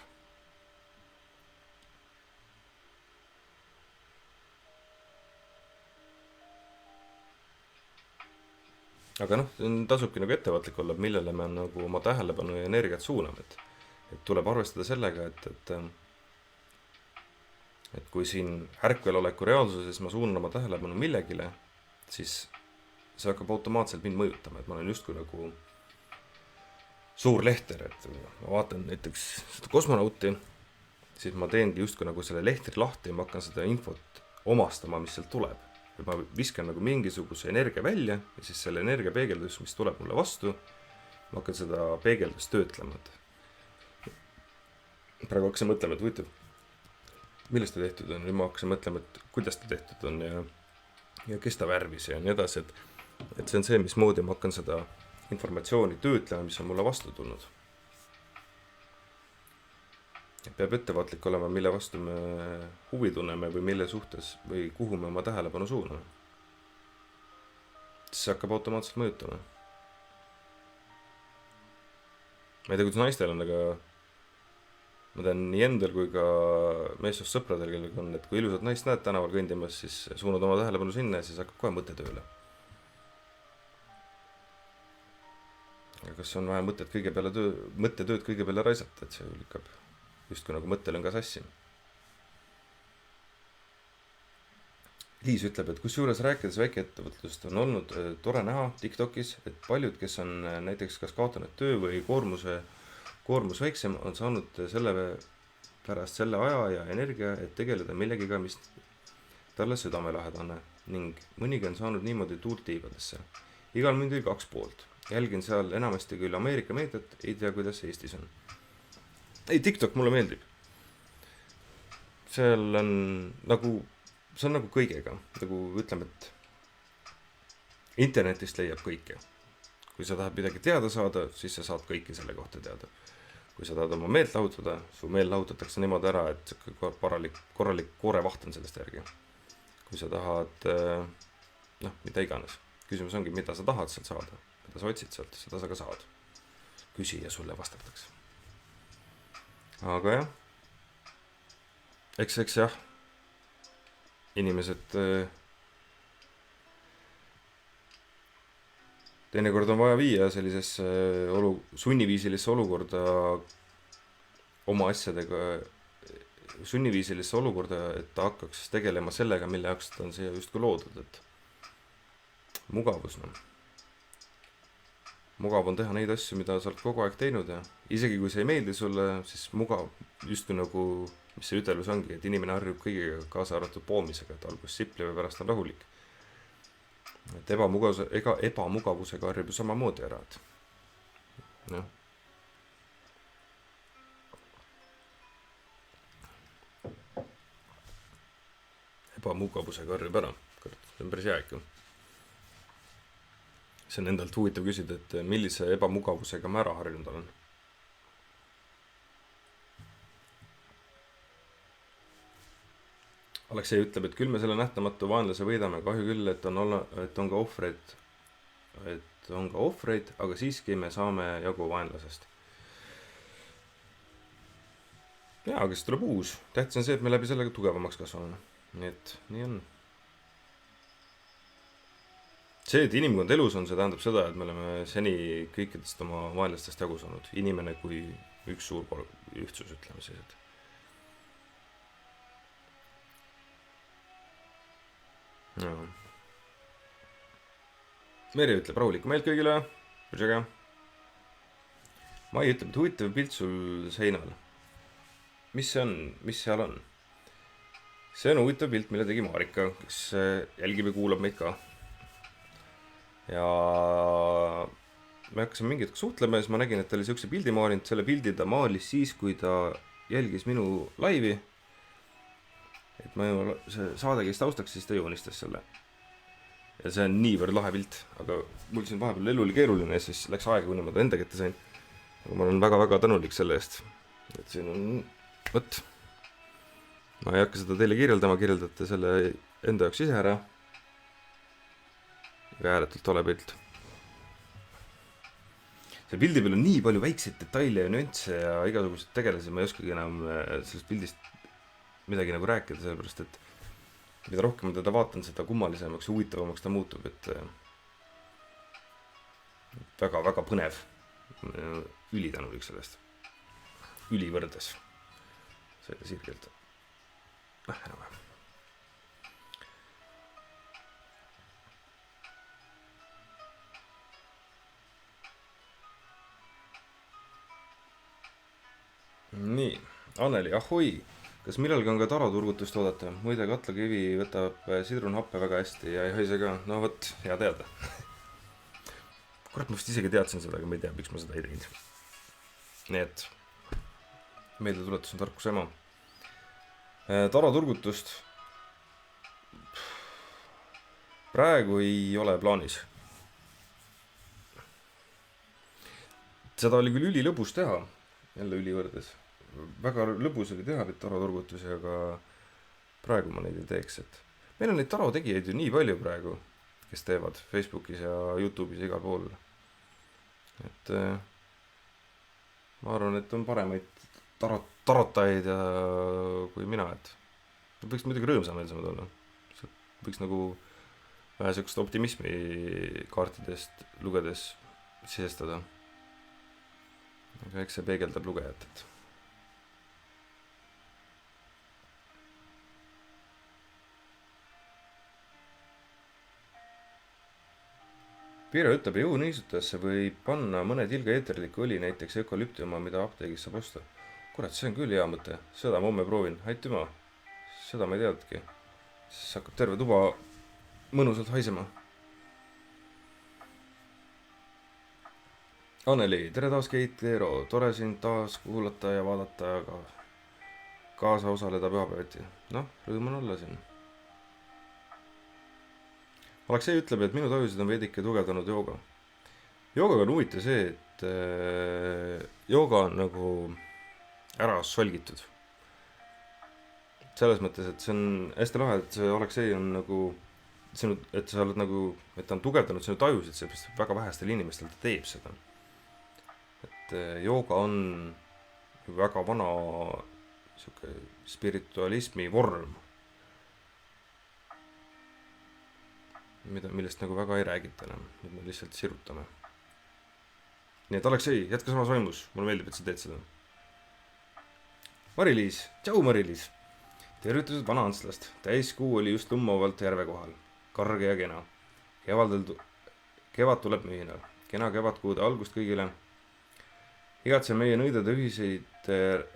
aga noh, tasubki nagu ettevaatlik olla, millele me nagu oma tähelepanu ja energiat suuname, et tuleb arvestada sellega, et kui siin ärkveloleku reaalsuses ma suunan oma tähelepanu millegile, siis see hakkab automaatselt mind mõjutama, et ma olen justkui nagu suur lehter, et ma vaatan näiteks seda kosmonauti, siis ma teengi justkui nagu selle lehtri lahti ja ma hakkan seda infot omastama, mis sealt tuleb. Ja ma viskan nagu mingisuguse energia välja ja siis selle energia peegeldus, mis tuleb mulle vastu, ma hakkan seda peegeldust töötlema. Praegu hakkasin mõtlema, et huvitav, millest ta tehtud on, ja ma hakkasin mõtlema, et kuidas ta tehtud on ja kes ta värvis ja nii edasi, et see on see, mismoodi ma hakkan seda informatsiooni töötlema, mis on mulle vastu tulnud. Peab ettevaatlik olema, mille vastu me huvi tunneme või mille suhtes või kuhu me oma tähelepanu suuname. See hakkab automaatselt mõjutama. Ma ei tea, kuidas naistel on, aga ma tean nii endal kui ka meessoost sõpradel, kellega on, et kui ilusat naist näed tänaval kõndimas, siis suunad oma tähelepanu sinna ja siis hakkab kohe mõte tööle. Ja kas on vaja mõttetööd kõige peale raisata, et see lükkab justkui nagu mõttel on ka sassi. Liis ütleb, et kusjuures rääkides väikeettevõtlust on olnud tore näha TikTokis, et paljud, kes on näiteks kas kaotanud töö või koormus väiksem, on saanud selle pärast selle aja ja energia, et tegeleda millegiga, mis talle südamelähedane ning mõnigi on saanud niimoodi tuult tiibadesse. Igal mündil 2 poolt. Jälgin seal enamasti küll Ameerika meediat, ei tea, kuidas Eestis on. Ei, TikTok mulle meeldib. See on nagu kõigega. Nagu ütleme, et internetist leiab kõike. Kui sa tahad midagi teada saada, siis sa saad kõike selle kohta teada. Kui sa tahad oma meelt lahutada, su meel lahutatakse niimoodi ära, et korralik koorevaht on sellest järgi. Kui sa tahad, mida iganes. Küsimus ongi, mida sa tahad sealt saada. Mida sa otsid sealt, seda sa ka saad. Küsi ja sulle vastatakse. Aga jah, eks jah, inimesed teinekord on vaja viia sellisesse sunniviisilisse olukorda oma asjadega, sunniviisilisse olukorda, et ta hakkaks tegelema sellega, mille jaoks ta on siia justkui loodud, et mugavus, Mugav on teha neid asju, mida sa oled kogu aeg teinud ja isegi kui see ei meeldi sulle, siis mugav justkui nagu, mis see ütelus ongi, et inimene harjub kõigega kaasa arvatud poomisega, et algus sipli või pärast on rahulik. Et ebamugavusega harjub ju samamoodi ära, et noh. Ebamugavusega harjub ära, see on päris hea ikka. See on endalt huvitav küsida, et millise ebamugavusega ma ära harjunud olen. Aleksei ütleb, et küll me selle nähtamatu vaenlase võidame, kahju küll, et on ka ohvreid, aga siiski me saame jagu vaenlasest. Jaa, aga siis tuleb uus. Tähtis on see, et me läbi sellega tugevamaks kasvame. Nii et nii on. See, et inimkond elus on, see tähendab seda, et me oleme seni kõikidest oma vaenlastest jagu saanud. Inimene kui üks suur ühtsus, ütleme siis, et no. Meri ütleb rahulikku meelt kõigile. Mai ütleb, et huvitav pilt sul seinal. Mis see on? Mis seal on? See on huvitav pilt, mille tegi Marika, kes jälgib ja kuulab meid ka. Ja me hakkasime mingi hetk suhtlema ja siis ma nägin, et ta oli siukse pildi maalinud. Selle pildi ta maalis siis, kui ta jälgis minu laivi. Et ma see saade käis taustaks, siis ta joonistas selle. Ja see on niivõrd lahe pilt, aga mul siin vahepeal elu oli keeruline ja siis läks aega, kuni ma ta enda kätte sain. Aga ma olen väga-väga tänulik selle eest. Et siin on, võt. Ma ei hakka seda teile kirjeldate selle enda jaoks ise ära. Aga ääretult tole pilt. See pildi peal on nii palju väikseid detaile ja nüansse ja igasugused tegelasi, ma ei oskagi enam sellest pildist midagi nagu rääkida, sellepärast et mida rohkem teda vaatan, seda kummalisemaks ja huvitavamaks ta muutub, et väga põnev. Ülitänulik sellest. Ülivõrdes. See oli sirgelt. Enam-vähem. Nii, Anneli, ahoi! Kas millalgi on ka taroturgutust oodata? Muide, katlakivi võtab sidrunhappe väga hästi ja ei haise ka. No vot, hea teada. Kurat, ma vist isegi teadsin seda, aga ma ei tea, miks ma seda ei teinud. Nii et meeldetuletus on tarkuse ema. Taroturgutust praegu ei ole plaanis. Seda oli küll ülilõbus teha, jälle ülivõrdes. Väga lõbus oli teha neid taroturgutusi, aga praegu ma neid ei teeks. Et meil on neid tarotegijaid ju nii palju praegu, kes teevad Facebookis ja YouTube'is igal pool. Et ma arvan, et on paremaid tarotajaid kui mina, et võiks muidugi rõõmsameelsemad olla. Võiks nagu vähe sellist optimismi kaartidest lugedes sisestada. Aga eks see peegeldab lugejat, et Piiro ütleb, jõuniisutajasse võib panna mõne tilga eeterlikku õli, näiteks ökolüptiuma, mida apteegis saab osta. Kurat, see on küll hea mõte. Seda ma homme proovin. Aitüma. Seda ma ei teadki. Siis hakkab terve tuba mõnusalt haisema. Anneli, tere taas Keit Eero. Tore sind taas kuulata ja vaadata ja kaasa osaleda pühapäeviti. Noh, rõõm on olla siin. Aleksei ütleb, et minu tajusid on veidike tugevdanud jooga. Joogaga on huvitav see, et jooga on nagu ära solgitud. Selles mõttes, et see on hästi lahe, et see Aleksei on nagu, et sa oled nagu, et ta on tugevdanud sinu tajusid, seepärast väga vähestel inimestel ta teeb seda. Et jooga on väga vana spiritualismi vorm. Millest nagu väga ei räägita enam, nüüd me lihtsalt sirutame. Nii et Aleksei, jätka samas vaimus, mulle meeldib, et sa teed seda. Mari-Liis, tšau Mari-Liis. Tervitused Vana-Antslast, täiskuu oli just lummavalt järve kohal, karge ja kena. Kevad tuleb mühinal, kena kevadkuude algust kõigile. Igatse meie nõidade ühiseid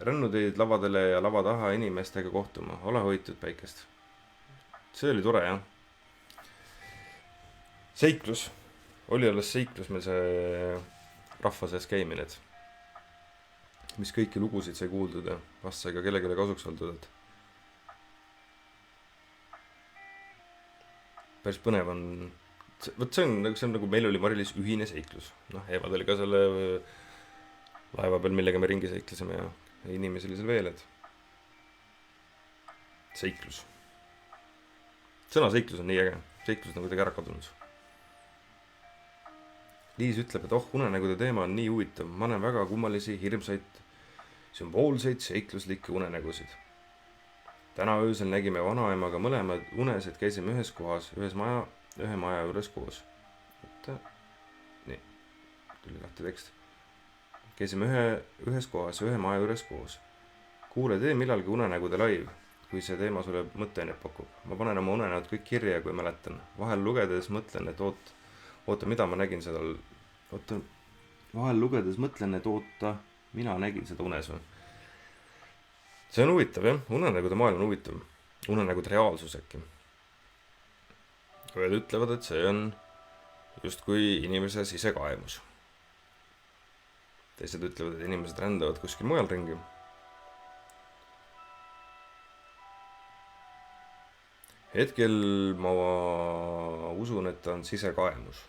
rännuteid lavadele ja lava taha inimestega kohtuma, ole hoitud päikest. See oli tore, jah. Seiklus, oli alles seiklus meil see rahva sees käimine, et mis kõiki lugusid sai kuuldud ja vast sai ka kellelegi kasuks oldud, et päris põnev on, võt see on nagu meil oli Mari-Liis ühine seiklus, noh, Eevad oli ka selle laeva peal, millega me ringi seiklesime ja inimesi oli seal veel, et seiklus. Sõna seiklus on nii äge, seiklus on kuidagi ära kadunud. Liis ütleb, et unenägude teema on nii huvitav. Ma näen väga kummalisi, hirmsaid, sümboolseid, seikluslikke unenägusid. Täna öösel nägime vanaemaga mõlemad unes, et käisime ühes kohas, ühe maja juures koos. Nii, tuli lahti tekst. Käisime ühes kohas, ühe maja juures koos. Kuule, tee millalgi unenägude live, kui see teema sulle mõtteinet pakub. Ma panen oma unenäod kõik kirja, kui mäletan. Vahel lugedes mõtlen, et oota, mida ma nägin seda, vahel lugedes mõtlen, et mina nägin seda unes või. See on huvitav, jah, unenägude maailm on huvitav, unenägude reaalsus äkki. Ühed ütlevad, et see on justkui inimese sisekaemus. Teised ütlevad, et inimesed rändavad kuskil mujal ringi. Hetkel ma usun, et ta on sisekaemus.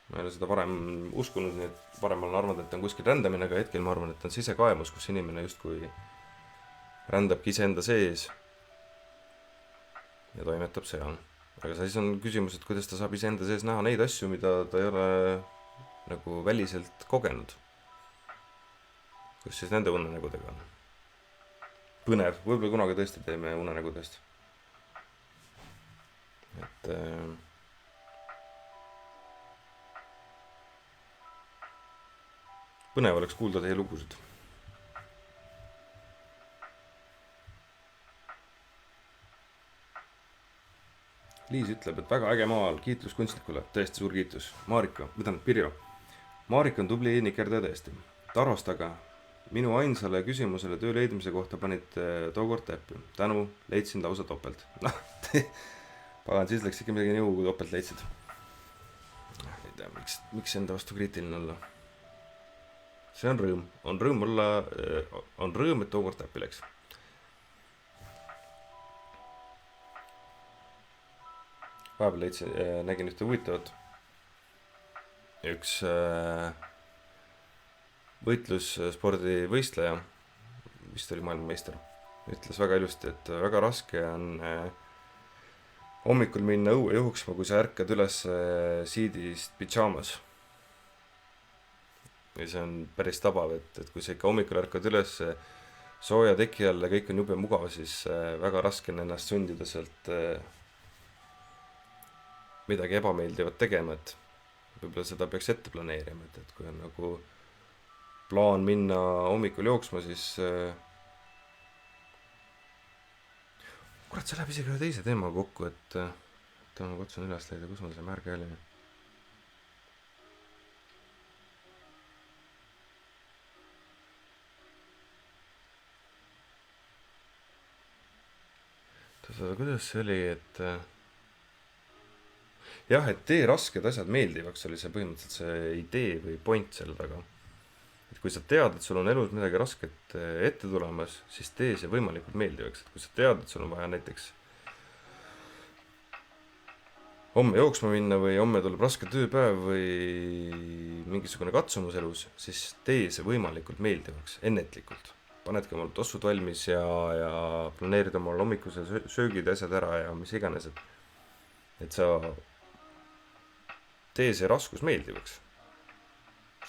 Ma ei ole seda varem uskunud, nii et varem olen arvanud, et ta on kuskil rändamine, aga hetkel ma arvan, et ta on sisekaemus, kus inimene justkui rändabki iseenda sees ja toimetab seal. Aga siis on küsimus, et kuidas ta saab iseenda sees näha neid asju, mida ta ei ole nagu väliselt kogenud. Kus siis nende unenägudega on? Põnev, võib-olla kunagi tõesti teeme unenägudest. Et põnev oleks kuulda teie lugusid. Liis ütleb, et väga äge maal, kiitus kunstnikule, tõesti suur kiitus. Marika, Pirjo. Marika on tubli nikerdaja tõesti. Tarvast aga, minu ainsale küsimusele töö leidmise kohta panid tookord täppi. Tänu, leidsin lausa topelt. Pagan, siis läks ikka midagi nõu, kui topelt leidsid. Ei tea, miks enda vastu kriitiline olla? See on rõõm. On rõõm, et tookord täppi läks. Vahepeal nägin ühte huvitavat. Üks võitlusspordivõistleja, vist oli maailmameister, ütles väga ilusti, et väga raske on hommikul minna õue juhuksma, kui sa ärkad üles siidist pidžaamas. Ja see on päris tabav, et kui sa ikka hommikul ärkad üles sooja teki all ja kõik on jube mugav, siis väga raske on ennast sundida sealt midagi ebameeldivat tegema, et võib-olla seda peaks ette planeerima, et kui on nagu plaan minna hommikul jooksma, siis kurat, see läheb isegi ühe teise teema kokku, et ma katsun üles leida, kus mul see märge oli. Kuidas see oli, et jah, et tee rasked asjad meeldivaks, oli see põhimõtteliselt see idee või point selle taga. Et kui sa tead, et sul on elus midagi rasket ette tulemas, siis tee see võimalikult meeldivaks. Et kui sa tead, et sul on vaja näiteks homme jooksma minna või homme tuleb raske tööpäev või mingisugune katsumus elus, siis tee see võimalikult meeldivaks, ennetlikult. Panedki omal tossud valmis ja planeerid omal hommikuse söögid ja asjad ära ja mis iganes, et sa tee see raskus meeldivaks.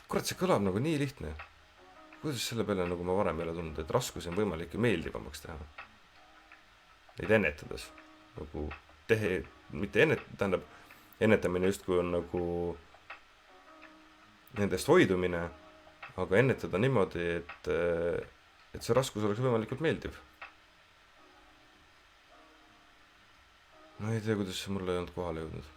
Kurat, see kõlab nagu nii lihtne. Kuidas selle peale nagu ma varem ei ole tulnud, et raskus on võimalik ju meeldivamaks teha. Neid ennetades. Nagu mitte ennetamine justkui on nagu nendest hoidumine, aga ennetada niimoodi, et see raskus oleks võimalikult meeldiv. No ei tea, kuidas see mulle ei olnud kohale jõudnud.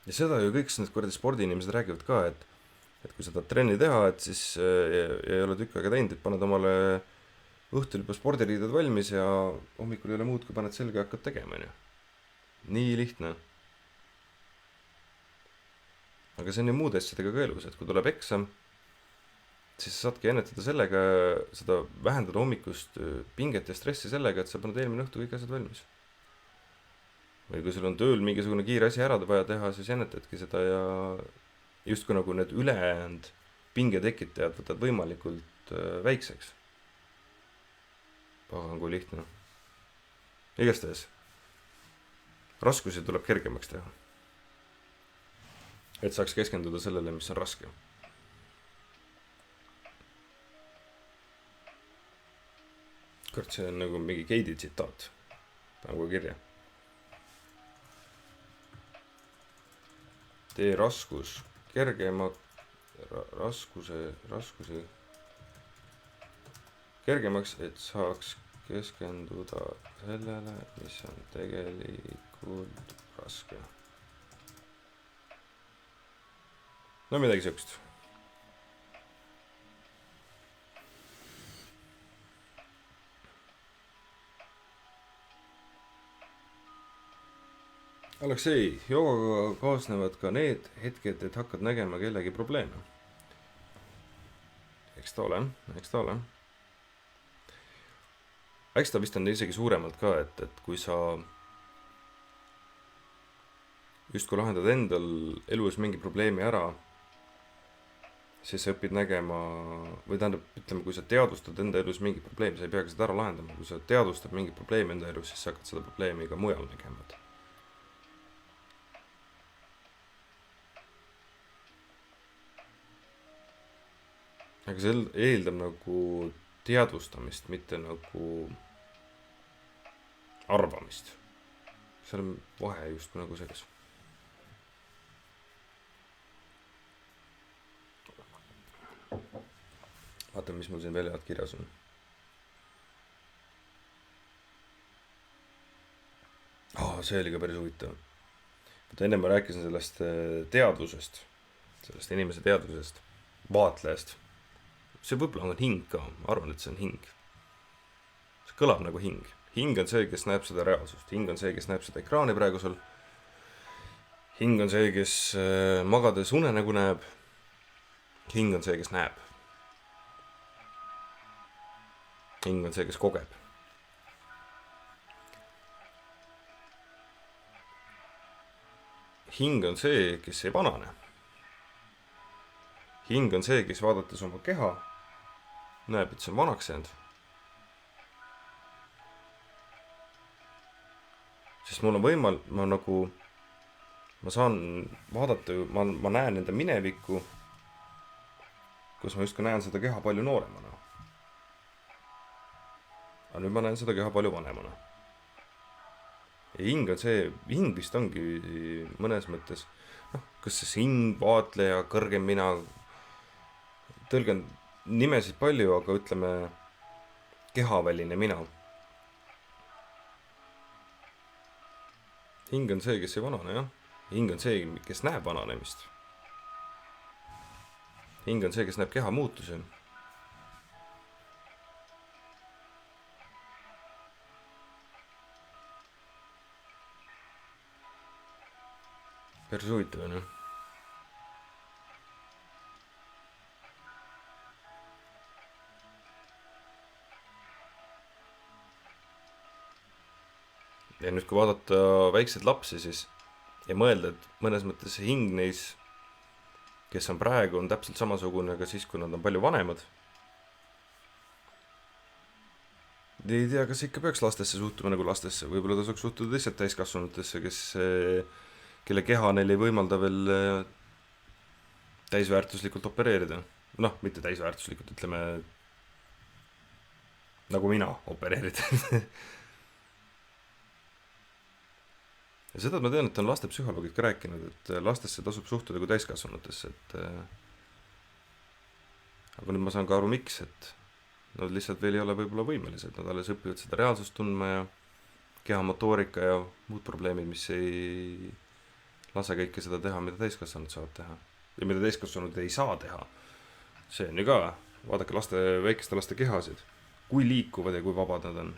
Ja seda ju kõik need kuradi spordiinimesed räägivad ka, et kui sa tahad trenni teha, et siis ei ole tükk aega teinud, et paned omale õhtul juba spordiriided valmis ja hommikul ei ole muud, kui paned selga ja hakkad tegema. Nii lihtne. Aga see on ju muude asjadega ka elus, et kui tuleb eksam, siis sa saadki ennetada sellega, seda vähendada hommikust pinget ja stressi sellega, et sa paned eelmine õhtu kõik asjad valmis. Või kui sul on tööl mingisugune kiire asi ära vaja teha, siis ennetadki seda ja justkui nagu need ülejäänud pingetekitajad võtad võimalikult väikseks. Pagan kui lihtne. Igastahes. Raskusi tuleb kergemaks teha. Et saaks keskenduda sellele, mis on raske. Kord see on nagu mingi Keidi tsitaat. Panen kui kirja. Tee raskus raskusi kergemaks, et saaks keskenduda sellele, mis on tegelikult raske. No midagi siukest. Aleksei, joogaga kaasnevad ka need hetked, et hakkad nägema kellegi probleeme. Eks ta ole. Eks ta vist on isegi suuremalt ka, et kui sa justkui lahendad endal elus mingi probleemi ära, siis sa õpid nägema, või tähendab, ütleme, kui sa teadvustad enda elus mingi probleem, sa ei peagi seda ära lahendama. Kui sa teadvustad mingi probleemi enda elus, siis sa hakkad seda probleemi ka mujal nägema. Aga see eeldab nagu teadvustamist, mitte nagu arvamist. Seal on vahe just nagu sees. vaatame, mis mul siin veel head kirjas on. See oli ka päris huvitav. Enne ma rääkisin sellest teadvusest, sellest inimese teadvusest, vaatlejast. See võib-olla on hing ka, ma arvan, et see on hing. See kõlab nagu hing. Hing on see, kes näeb seda reaalsust. Hing on see, kes näeb seda ekraani praegu sul. Hing on see, kes magades unenägu näeb. Hing on see, kes näeb. Hing on see, kes kogeb. Hing on see, kes ei vanane. Hing on see, kes vaadates oma keha näeb, et see on vanaks jäänud. Sest mul on ma saan vaadata, ma näen enda minevikku, kus ma justkui näen seda keha palju nooremana. Aga nüüd ma näen seda keha palju vanemana. Ja hing on see, hing vist ongi mõnes mõttes, kas see hing, vaatleja, kõrgem mina, tõlgen nimesid palju, aga ütleme kehaväline mina. Hing on see, kes ei vanane, jah. Hing on see, kes näeb vananemist. Hing on see, kes näeb keha muutusi. Päris huvitav on, jah. Ja nüüd, kui vaadata väikseid lapsi, siis ja mõelda, et mõnes mõttes see hing neis, kes on praegu, on täpselt samasugune ka siis, kui nad on palju vanemad. Ei tea, kas ikka peaks lastesse suhtuma nagu lastesse. Võib-olla ta saaks suhtuda lihtsalt täiskasvanutesse, kelle keha neil ei võimalda veel täisväärtuslikult opereerida. Mitte täisväärtuslikult, ütleme nagu mina opereerida. Ja seda ma tean, et on lastepsühholoogid ka rääkinud, et lastesse tasub suhtuda kui täiskasvanutesse, aga nüüd ma saan ka aru, miks, et nad lihtsalt veel ei ole võib-olla võimelised, nad alles õpivad seda reaalsust tundma ja kehamotoorika ja muud probleemid, mis ei lase kõike seda teha, mida täiskasvanud saavad teha ja mida täiskasvanud ei saa teha. See on ju ka, vaadake väikeste laste kehasid, kui liikuvad ja kui vabad nad on.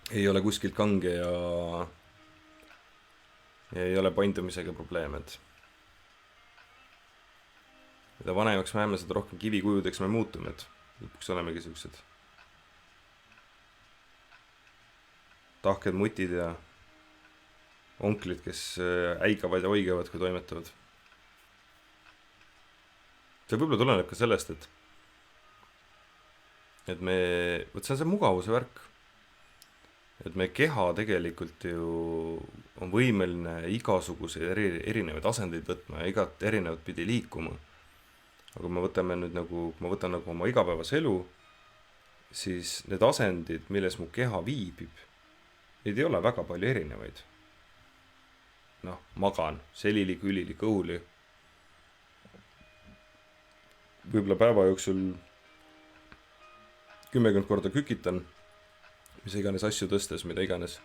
Ei ole kuskilt kange ja ei ole paindumisega probleemid. Mida vanemaks me jääme, seda rohkem kivikujudeks me muutume, et lõpuks olemegi sellised tahked mutid ja onklid, kes äigavad ja oigavad, kui toimetavad. See võib-olla tuleneb ka sellest, et see on see mugavuse värk. Et me keha tegelikult ju on võimeline igasuguseid erinevaid asendeid võtma ja igat erinevat pidi liikuma. Aga kui ma võtan nagu oma igapäevase elu, siis need asendid, milles mu keha viibib, neid ei ole väga palju erinevaid. Magan, selili, külili, kõhuli. Võib-olla päeva jooksul 10 korda kükitan, mis iganes asju tõstes, mida iganes.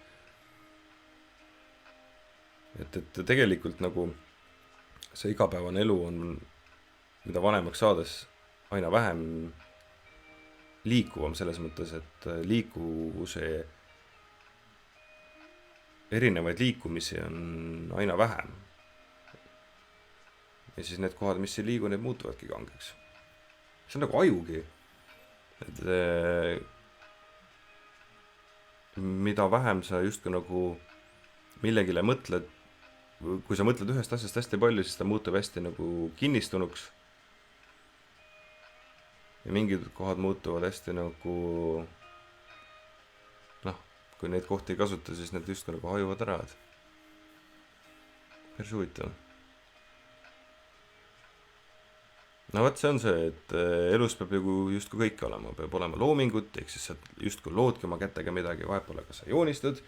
Et tegelikult nagu see igapäevane elu on, mida vanemaks saades, aina vähem liikuvam selles mõttes, et liikuvuse erinevaid liikumisi on aina vähem. Ja siis need kohad, mis ei liigu, need muutuvadki kangeks. See on nagu ajugi. Et mida vähem sa justkui nagu millegile mõtled, kui sa mõtled ühest asjast hästi palju, siis ta muutub hästi nagu kinnistunuks. Ja mingid kohad muutuvad hästi nagu kui neid kohti ei kasuta, siis need justkui nagu hajuvad ära. Päris huvitav. Võt see on see, et elus peab justkui kõik olema. Peab olema loomingut, ehk siis sa justkui loodki oma kätega midagi, vahepeale kas sa joonistad,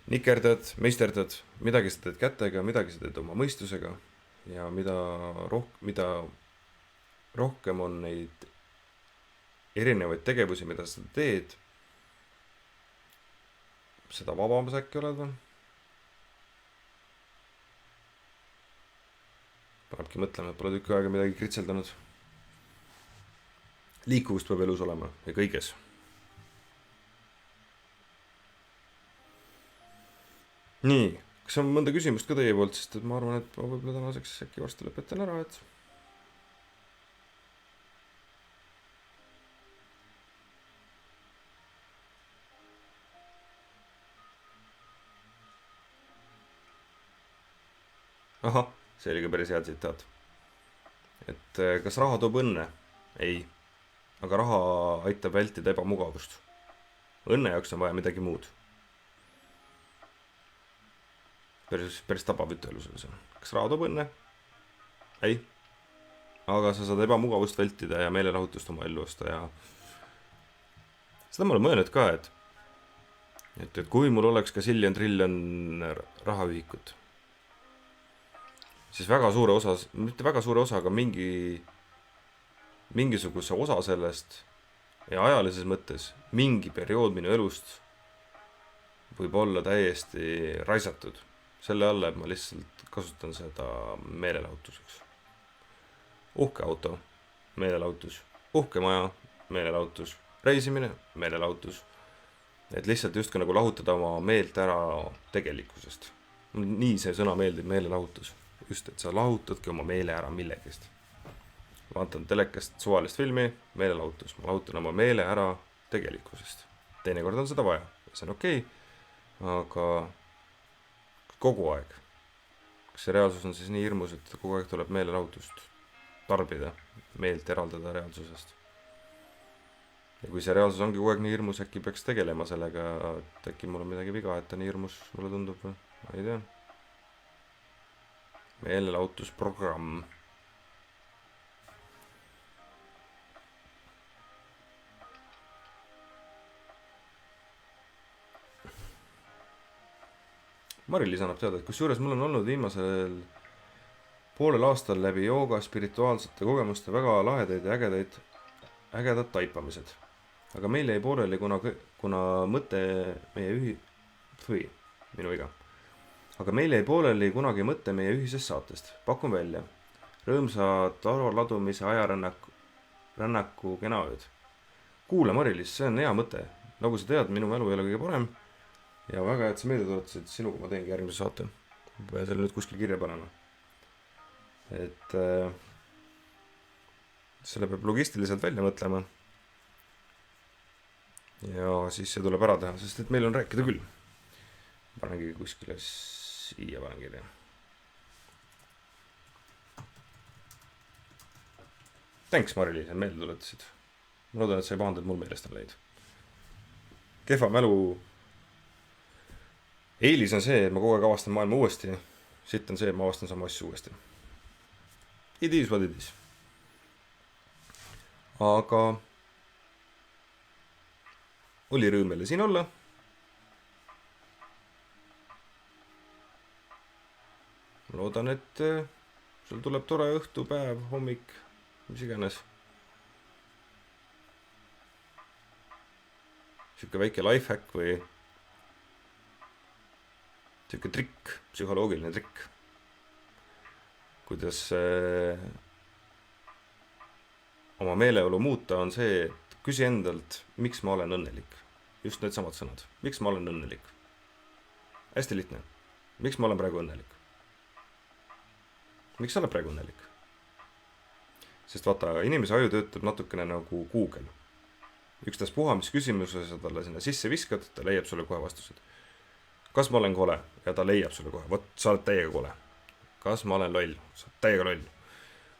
nikerdad, meisterdad, midagi sa teed kätega, midagi sa teed oma mõistusega ja mida rohkem on neid erinevaid tegevusi, mida sa teed, seda vabam sa äkki oled või? Panebki mõtlema, et pole tükk aega midagi kritseldanud. Liikuvust peab elus olema ja kõiges. Nii, kas on mõnda küsimust ka teie poolt, sest et ma arvan, et ma võib-olla tänaseks äkki varsti lõpetan ära, et ahah, see oli ka päris hea tsitaat. Et kas raha toob õnne? Ei. Aga raha aitab vältida ebamugavust. Õnne jaoks on vaja midagi muud. Päris tabav ütelus on see. Kas raha toob õnne? Ei. Aga sa saad ebamugavust vältida ja meelelahutust oma ellu osta ja seda ma olen mõelnud ka, et kui mul oleks ka siljon-triljon rahaühikut, siis väga suure osa, mitte väga suure osa, aga mingisuguse osa sellest ja ajalises mõttes mingi periood minu elust võib olla täiesti raisatud. Selle alla, et ma lihtsalt kasutan seda meelelahutuseks. Uhke auto, meelelahutus. Uhke maja, meelelahutus. Reisimine, meelelahutus. Et lihtsalt justkui nagu lahutada oma meelt ära tegelikkusest. Nii see sõna meeldib, meelelahutus. Just, et sa lahutadki oma meele ära millegist. Vaatan telekast suvalist filmi, meelelahutus. Ma lahutan oma meele ära tegelikkusest. Teinekord on seda vaja. See on okei, aga kogu aeg. Kas see reaalsus on siis nii hirmus, et kogu aeg tuleb meelelahutust tarbida, meelt eraldada reaalsusest. Ja kui see reaalsus ongi kogu aeg nii hirmus, äkki peaks tegelema sellega, et äkki mul on midagi viga, et ta nii hirmus mulle tundub või? Ma ei tea. Meelelahutusprogramm. Mari-Liis annab teada, et kusjuures mul on olnud viimasel poolel aastal läbi jooga spirituaalsete kogemuste väga lahedaid ja ägedad taipamised. Aga meil jäi pooleli, kuna mõte meie minu viga. Aga meil jäi pooleli kunagi mõte meie ühisest saatest. Pakun välja. Rõõmsad arvaladumise ajarännaku kena ööd. Kuule, Mari-Liis, see on hea mõte. Nagu sa tead, minu mälu ei ole kõige parem. Ja väga hea, et sa meelde tuletasid, sinuga ma teengi järgmise saate. Pean selle nüüd kuskil kirja panema. Et selle peab logistiliselt välja mõtlema. Ja siis see tuleb ära teha, sest et meil on rääkida küll. Panengi kuskile siia panen kirja. Thanks, Mari-Liis, et meelde tuletasid. Ma loodan, et sa ei pahanda, et mul meelest on leid. Kehva mälu eelis on see, et ma kogu aeg avastan maailma uuesti. Sitt on see, et ma avastan sama asju uuesti. It is what it is. Aga oli rõõm jälle siin olla. Ma loodan, et sul tuleb tore õhtu, päev, hommik, mis iganes. Siuke väike lifehack või siuke trikk, psühholoogiline trikk. Kuidas oma meeleolu muuta on see, et küsi endalt, miks ma olen õnnelik. Just need samad sõnad. Miks ma olen õnnelik? Hästi lihtne. Miks ma olen praegu õnnelik? Miks sa oled praegu õnnelik? Sest vaata, inimese aju töötab natukene nagu Google. Ükstas puha, mis küsimuse sa talle sinna sisse viskad, ta leiab sulle kohe vastused. Kas ma olen kole? Ja ta leiab sulle kohe. Vot, sa oled täiega kole. Kas ma olen loll? Sa oled täiega loll.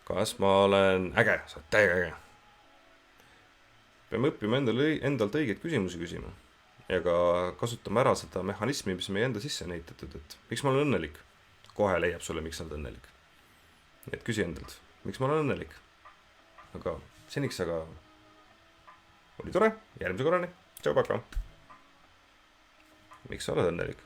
Kas ma olen äge? Sa oled täiega äge. Peame õppima endalt õigeid küsimusi küsima. Ja ka kasutama ära seda mehhanismi, mis meie enda sisse on ehitatud, et miks ma olen õnnelik? Kohe leiab sulle, miks sa oled õnnelik. Et küsi endalt, miks ma olen õnnelik? Aga seniks aga oli tore. Järgmise korrani. Tšau, paka. Miks sa oled õnnelik?